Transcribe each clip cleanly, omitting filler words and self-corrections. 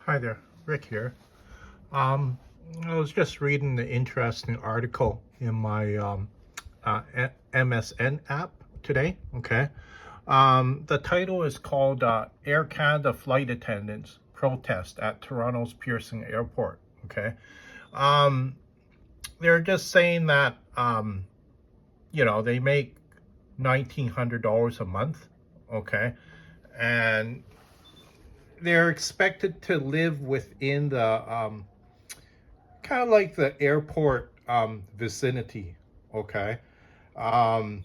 Hi there, Rick here. Um, I was just reading the interesting article in my MSN app today. Okay. The title is called Air Canada Flight Attendants Protest at Toronto's Pearson Airport. Okay. Um, they're just saying that, they make $1,900 a month. Okay. And they're expected to live within the kind of like the airport vicinity. Okay. Um,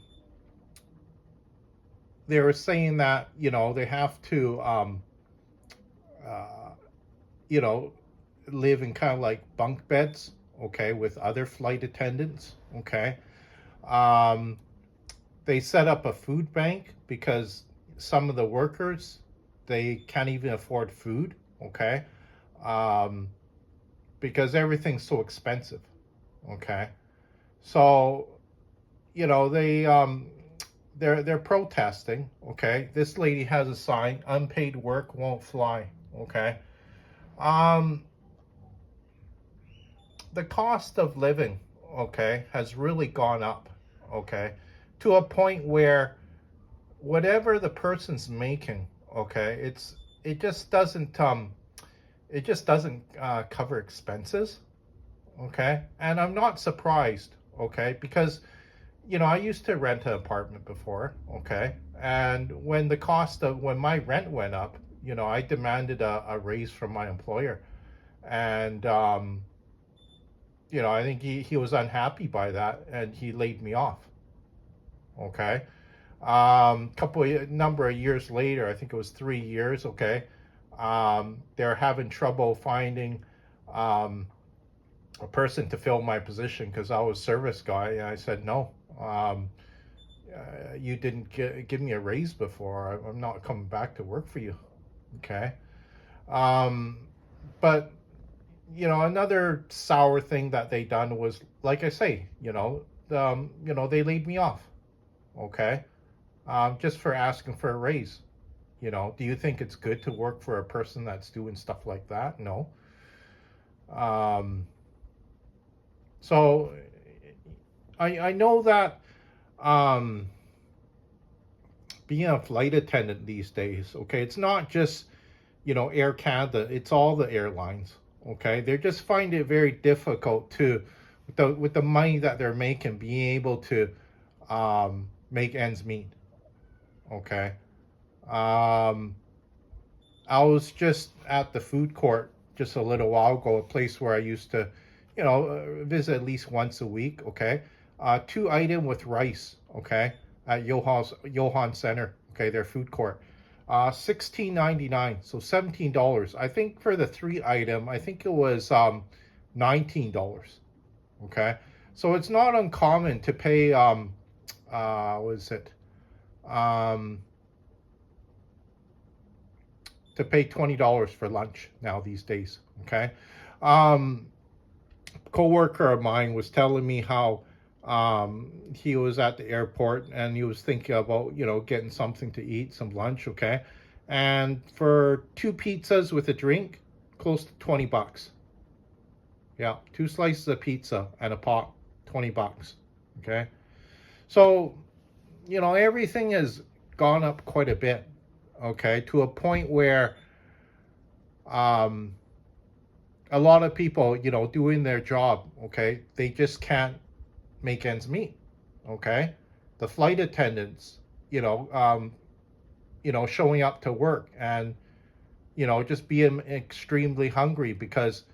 they were saying that, they have to, uh, you know, live in kind of like bunk beds. Okay. With other flight attendants. Okay. Um, they set up a food bank because some of the workers, they can't even afford food. Okay. Um, because everything's so expensive. Okay. So, they're protesting. Okay, this lady has a sign: unpaid work won't fly. Okay. um the cost of living, okay, has really gone up. Okay, to a point where whatever the person's making, okay, it just doesn't cover expenses. Okay, and I'm not surprised. Okay, because I used to rent an apartment before. Okay, and when my rent went up, I demanded a raise from my employer, and I think he was unhappy by that, and he laid me off. Okay, number of years later, I think it was 3 years. Okay, they're having trouble finding um, a person to fill my position because I was service guy, and I said no. You didn't give me a raise before. I'm not coming back to work for you. Okay. Um, but another sour thing that they done was, like I say, they laid me off. Okay. Just for asking for a raise. Do you think it's good to work for a person that's doing stuff like that? No. Um, so I know that um, being a flight attendant these days, okay, it's not just, Air Canada, it's all the airlines. Okay, they just find it very difficult to, with the money that they're making, being able to make ends meet. Okay. um, I was just at the food court just a little while ago, a place where I used to, visit at least once a week. Okay, two item with rice. Okay, at Johan Center. Okay, their food court. 16.99, so $17. I think for the three item, I think it was $19. Okay, so it's not uncommon to pay what is it? Um, to pay $20 for lunch now these days. Okay. Um, Coworker of mine was telling me how he was at the airport and he was thinking about getting something to eat, some lunch. Okay, and for two pizzas with a drink, close to $20. Yeah, two slices of pizza and a pop, $20. Okay, so everything has gone up quite a bit. Okay, to a point where um, a lot of people, doing their job, okay, they just can't make ends meet. Okay, the flight attendants, you know, um, showing up to work and just being extremely hungry because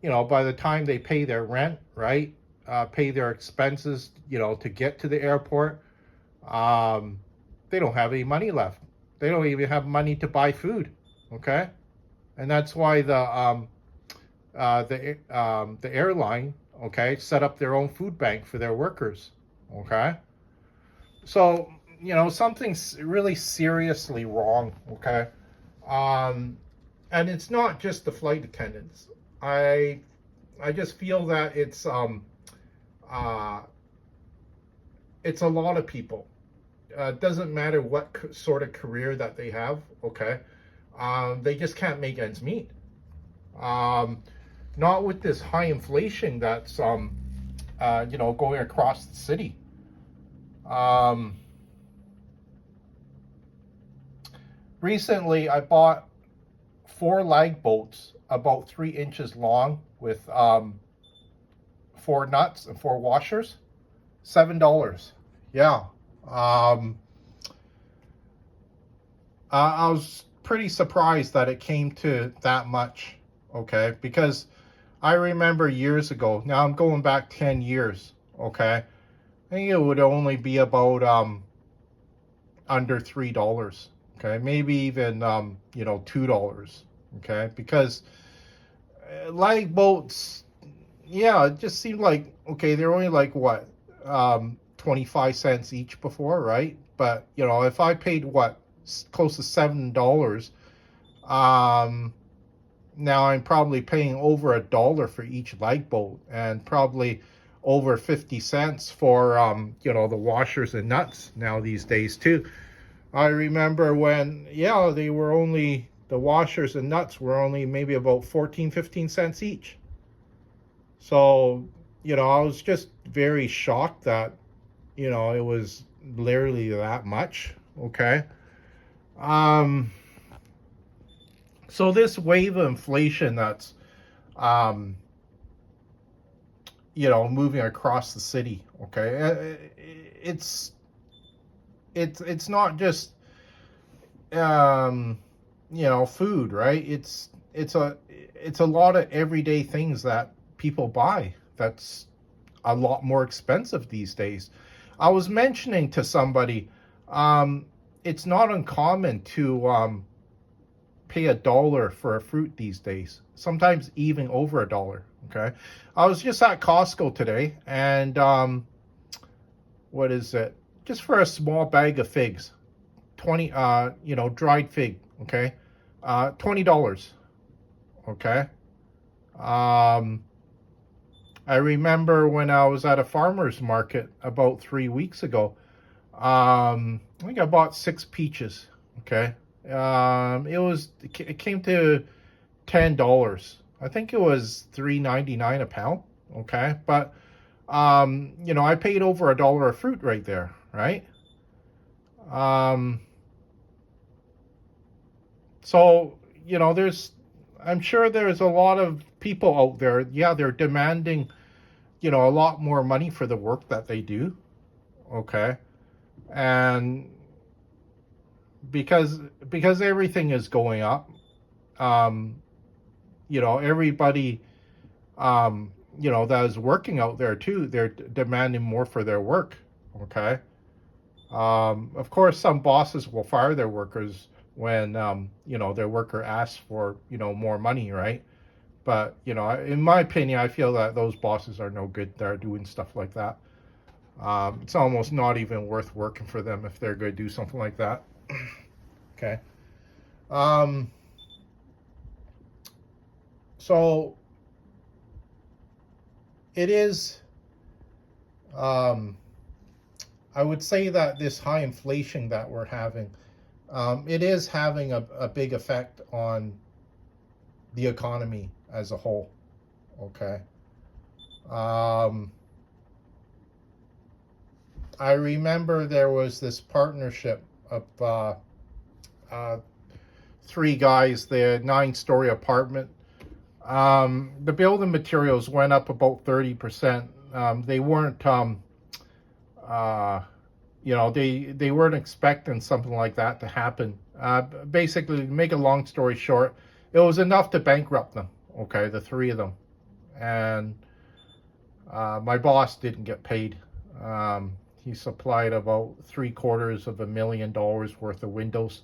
by the time they pay their rent, right, pay their expenses, to get to the airport, um, they don't have any money left. They don't even have money to buy food. Okay, and that's why the airline, okay, set up their own food bank for their workers. Okay, so something's really seriously wrong. Okay, um, and it's not just the flight attendants. I I just feel that uh, it's a lot of people. Doesn't matter what sort of career that they have. Okay, they just can't make ends meet. Not with this high inflation that's going across the city. Recently, I bought 4 lag bolts about 3 inches long with 4 nuts and 4 washers. $7. Yeah. I was pretty surprised that it came to that much. Okay, because I remember years ago. Now I'm going back 10 years. Okay, I think it would only be about under $3. Okay, maybe even $2. Okay, because lag bolts, yeah, it just seemed like, okay, they're only like what 25 cents each before, right? But if I paid what, close to $7, now I'm probably paying over $1 for each lag bolt, and probably over 50 cents for the washers and nuts now these days too. I remember when, they were only, the washers and nuts were only maybe about 14-15 cents each. So I was just very shocked that it was literally that much. Okay. So this wave of inflation that's moving across the city, okay, it's not just food, right? It's a lot of everyday things that people buy that's a lot more expensive these days. I was mentioning to somebody, it's not uncommon to pay $1 for a fruit these days, sometimes even over $1. Okay, I was just at Costco today, and what is it, just for a small bag of figs, 20 dried fig, okay, $20. Okay. I remember when I was at a farmer's market about 3 weeks ago, I think I bought 6 peaches. Okay. It came to $10. I think it was $3.99 a pound. Okay. But, I paid over $1 of fruit right there. Right. So, I'm sure there's a lot of people out there. Yeah, they're demanding, a lot more money for the work that they do. Okay. And because everything is going up, everybody, that is working out there too, they're demanding more for their work. Okay. Of course, some bosses will fire their workers when, their worker asks for, more money, right? But, in my opinion, I feel that those bosses are no good. They're doing stuff like that. It's almost not even worth working for them if they're going to do something like that. Okay. So it is, I would say that this high inflation that we're having, it is having a big effect on the economy as a whole. Okay. I remember there was this partnership of 3 guys, the 9-story apartment. The building materials went up about 30%. They weren't, they weren't expecting something like that to happen. Basically, to make a long story short, it was enough to bankrupt them. Okay, the 3 of them, and my boss didn't get paid. He supplied about $750,000 worth of windows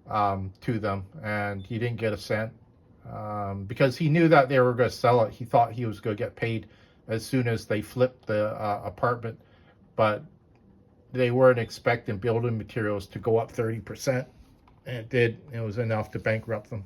to them, and he didn't get a cent because he knew that they were going to sell it. He thought he was going to get paid as soon as they flipped the apartment, but they weren't expecting building materials to go up 30%, and it did. It was enough to bankrupt them.